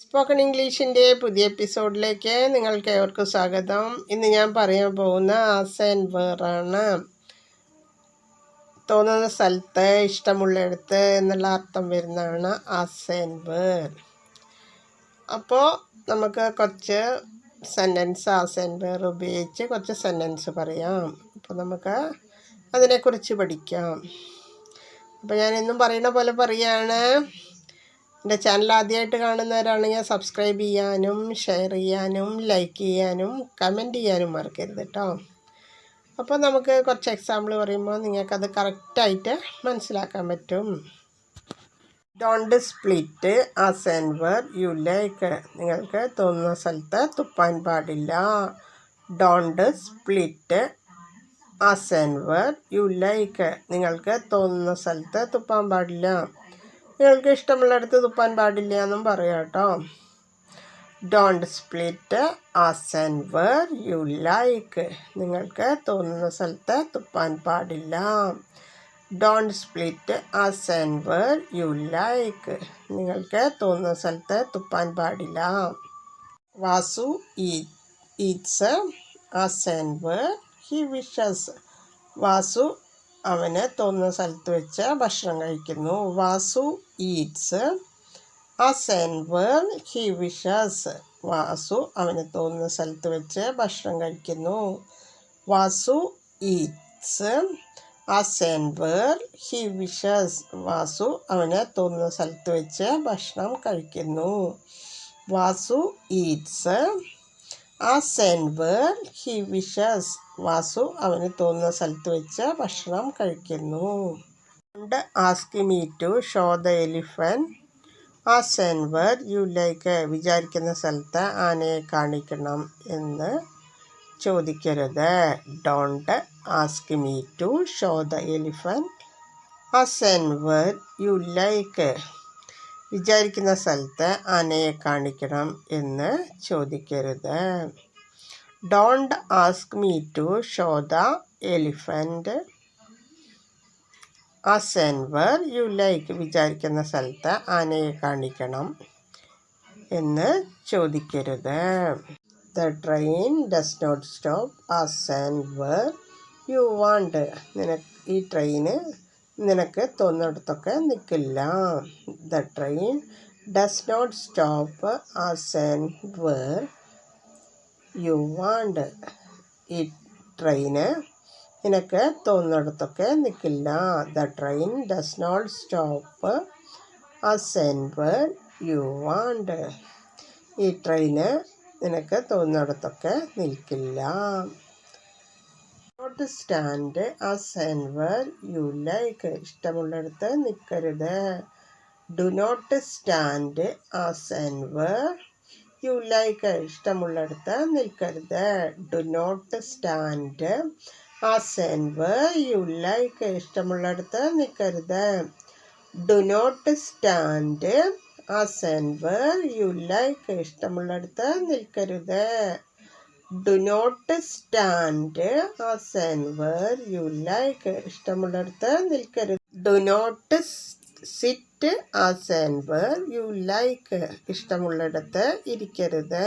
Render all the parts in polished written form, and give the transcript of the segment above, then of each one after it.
Spoken ഇംഗ്ലീഷിൻ്റെ പുതിയ എപ്പിസോഡിലേക്ക് നിങ്ങൾക്ക് ഏവർക്കും സ്വാഗതം. ഇന്ന് ഞാൻ പറയാൻ പോകുന്ന ആസ് ആൻഡ് വേറാണ്. തോന്നുന്ന സ്ഥലത്ത്, ഇഷ്ടമുള്ളിടത്ത് എന്നുള്ള അർത്ഥം വരുന്നതാണ് ആസ് ആൻഡ് വേർ. അപ്പോൾ നമുക്ക് കുറച്ച് സെൻറ്റൻസ് ആസ് ആൻഡ് വേർ ഉപയോഗിച്ച് കുറച്ച് സെൻറ്റൻസ് പറയാം. അപ്പോൾ നമുക്ക് അതിനെക്കുറിച്ച് പഠിക്കാം. അപ്പോൾ ഞാൻ എന്നും പറയുന്ന പോലെ പറയുകയാണ്. എൻ്റെ ചാനൽ ആദ്യമായിട്ട് കാണുന്നവരാണെങ്കിൽ സബ്സ്ക്രൈബ് ചെയ്യാനും ഷെയർ ചെയ്യാനും ലൈക്ക് ചെയ്യാനും കമൻറ്റ് ചെയ്യാനും മറക്കരുത് കേട്ടോ. അപ്പോൾ നമുക്ക് കുറച്ച് എക്സാമ്പിൾ പറയുമ്പോൾ നിങ്ങൾക്കത് കറക്റ്റായിട്ട് മനസ്സിലാക്കാൻ പറ്റും. Don't split as and where you like. നിങ്ങൾക്ക് തോന്നുന്ന സ്ഥലത്ത് തുപ്പാൻ പാടില്ല. Don't split as and where you like. നിങ്ങൾക്ക് തോന്നുന്ന സ്ഥലത്ത് തുപ്പാൻ പാടില്ല. നിങ്ങൾക്ക് ഇഷ്ടമുള്ളിടത്ത് തുപ്പാൻ പാടില്ല എന്നും പറയാം കേട്ടോ. Don't split as and where you like. നിങ്ങൾക്ക് തോന്നുന്ന സ്ഥലത്ത് തുപ്പാൻ പാടില്ല. Don't split as and where you like. നിങ്ങൾക്ക് തോന്നുന്ന സ്ഥലത്ത് തുപ്പാൻ പാടില്ല. Vasu eats as and where he wishes. Vasu അവന് തോന്നുന്ന സ്ഥലത്ത് വെച്ച് ഭക്ഷണം കഴിക്കുന്നു. Vasu eats as and where he wishes. Vasu അവന് തോന്നുന്ന സ്ഥലത്ത് വെച്ച് ഭക്ഷണം കഴിക്കുന്നു. Vasu eats as and where he wishes. Vasu അവന് തോന്നുന്ന സ്ഥലത്ത് വെച്ച് ഭക്ഷണം കഴിക്കുന്നു. Vasu eats as and where he wishes. Vasu അവന് തോന്നുന്ന സ്ഥലത്ത് വെച്ച് ഭക്ഷണം കഴിക്കുന്നു. Don't ask me to show the elephant as and where you like. വിചാരിക്കുന്ന സ്ഥലത്ത് ആനയെ കാണിക്കണം എന്ന് ചോദിക്കരുത്. Don't ask me to show the elephant as and where you like. വിചാരിക്കുന്ന സ്ഥലത്ത് ആനയെ കാണിക്കണം എന്ന് ചോദിക്കരുത്. Don't ask me to show the elephant as and where you like. വിചാരിക്കുന്ന സ്ഥലത്ത് ആനയെ കാണിക്കണം എന്ന് ചോദിക്കരുത്. The train does not stop as and where you want. ഈ ട്രെയിന് നിനക്ക് തോന്നുന്നിടത്തൊക്കെ നിൽക്കില്ല. The train does not stop as and where you want. ഈ ട്രെയിന് നിനക്ക് തോന്നുന്നിടത്തൊക്കെ നിൽക്കില്ല. The train does not stop as and where you want. ഈ ട്രെയിന് നിനക്ക് തോന്നുന്നിടത്തൊക്കെ നിൽക്കില്ല. Not stand as and where you like. ഇഷ്ടമുള്ളിടത്ത് നിൽക്കരുത്. Do not stand as and where you like. ഇഷ്ടമുള്ളിടത്ത് നിൽക്കരുത്. Do not stand as and where you like. ഇഷ്ടമുള്ളിടത്ത് നിൽക്കരുത്. Do not stand as and where you like. ഇഷ്ടമുള്ളിടത്ത് നിൽക്കരുത്. Do not stand as and where you like. ഇഷ്ടമുള്ളിടത്ത് നിൽക്കരുത്. Do not sit as and where you like. ഇഷ്ടമുള്ളിടത്ത് ഇരിക്കരുത്.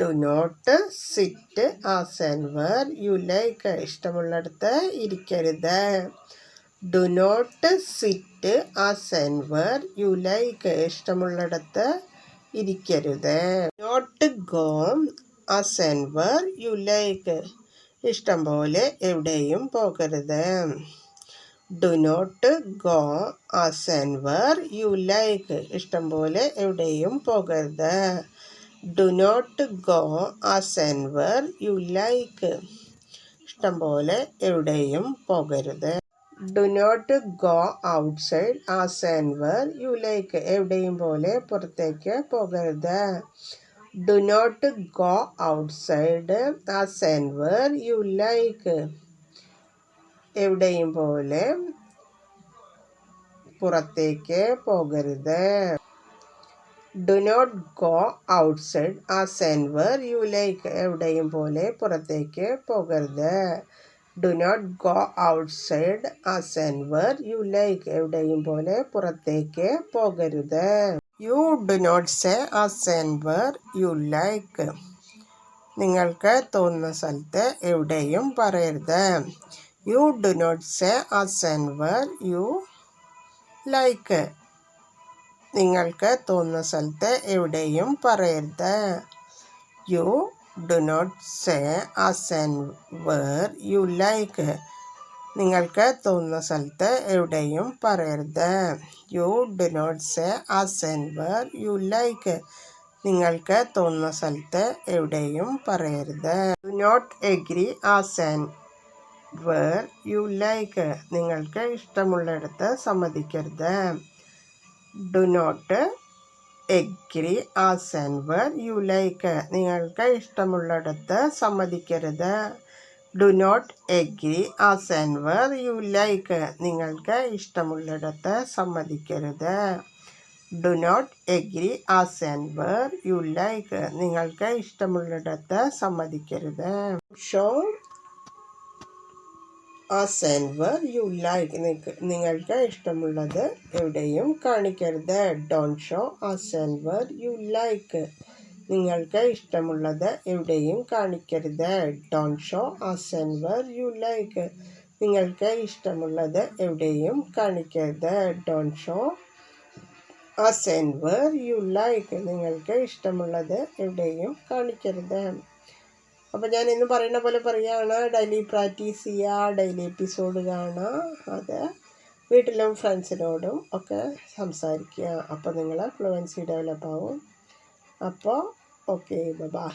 Do not sit as and where you like. ഇഷ്ടമുള്ളിടത്ത് ഇരിക്കരുത്. Do not sit as and where you like. ഇഷ്ടമുള്ളിടത്ത് ഇരിക്കരുത്. Not go as and where you like. ഇഷ്ടം പോലെ എവിടെയും പോകരുത്. Do not go as and where you like. ഇഷ്ടം പോലെ എവിടെയും പോകരുത്. Do not go as and where you like. ഇഷ്ടം പോലെ എവിടെയും പോകരുത്. Do not go outside as and where you like. എവിടെയും പോലെ പുറത്തേക്ക് പോകരുത്. Do not go outside as and where you like. എവിടെയും പോലെ പുറത്തേക്ക് പോകരുത്. Do not go outside as and where you like. എവിടെയും പോലെ പുറത്തേക്ക് പോകരുത്. Do not go outside as and where you like. എവിടെയും പോലെ പുറത്തേക്ക് പോകരുത്. U do not say as and where you like. നിങ്ങൾക്ക് തോന്നുന്ന സ്ഥലത്ത് എവിടെയും പറയരുത്. You do not say as and where you like. നിങ്ങൾക്ക് തോന്നുന്ന സ്ഥലത്ത് എവിടെയും പറയരുത്. You do not say as and where you like. നിങ്ങൾക്ക് തോന്നുന്ന സ്ഥലത്ത് എവിടെയും പറയരുത്. You do not say as and where you like. നിങ്ങൾക്ക് തോന്നുന്ന സ്ഥലത്ത് എവിടെയും പറയരുത്. Do not agree as and where you like. നിങ്ങൾക്ക് ഇഷ്ടമുള്ളിടത്ത് സമ്മതിക്കരുത്. Do not agree as and where you like. നിങ്ങൾക്ക് ഇഷ്ടമുള്ളിടത്ത് സമ്മതിക്കരുത്. Do not agree as and where you like. നിങ്ങൾക്ക് ഇഷ്ടമുള്ളിടത്ത് സമ്മതിക്കരുത്. Do not agree as and where you like. നിങ്ങൾക്ക് ഇഷ്ടമുള്ളിടത്ത് സമ്മതിക്കരുത്. Show as and where you like. നിങ്ങൾക്ക് ഇഷ്ടമുള്ളത് എവിടെയും കാണിക്കരുത്. Don't show as and where you like. നിങ്ങൾക്ക് ഇഷ്ടമുള്ളത് എവിടെയും കാണിക്കരുത്. Don't show as and where you like. നിങ്ങൾക്ക് ഇഷ്ടമുള്ളത് എവിടെയും കാണിക്കരുത്. Don't show as and where you like. നിങ്ങൾക്ക് ഇഷ്ടമുള്ളത് എവിടെയും കാണിക്കരുത്. അപ്പോൾ ഞാൻ ഇന്ന് പറയുന്ന പോലെ പറയുകയാണ്. ഡെയിലി പ്രാക്ടീസ് ചെയ്യുക, ഡെയിലി എപ്പിസോഡ് കാണുക, അത് വീട്ടിലും ഫ്രണ്ട്സിനോടും ഒക്കെ സംസാരിക്കുക. അപ്പോൾ നിങ്ങൾ ഫ്ലുവൻസി ഡെവലപ്പ് ആവും. അപ്പോൾ ഓക്കെ, ബൈ.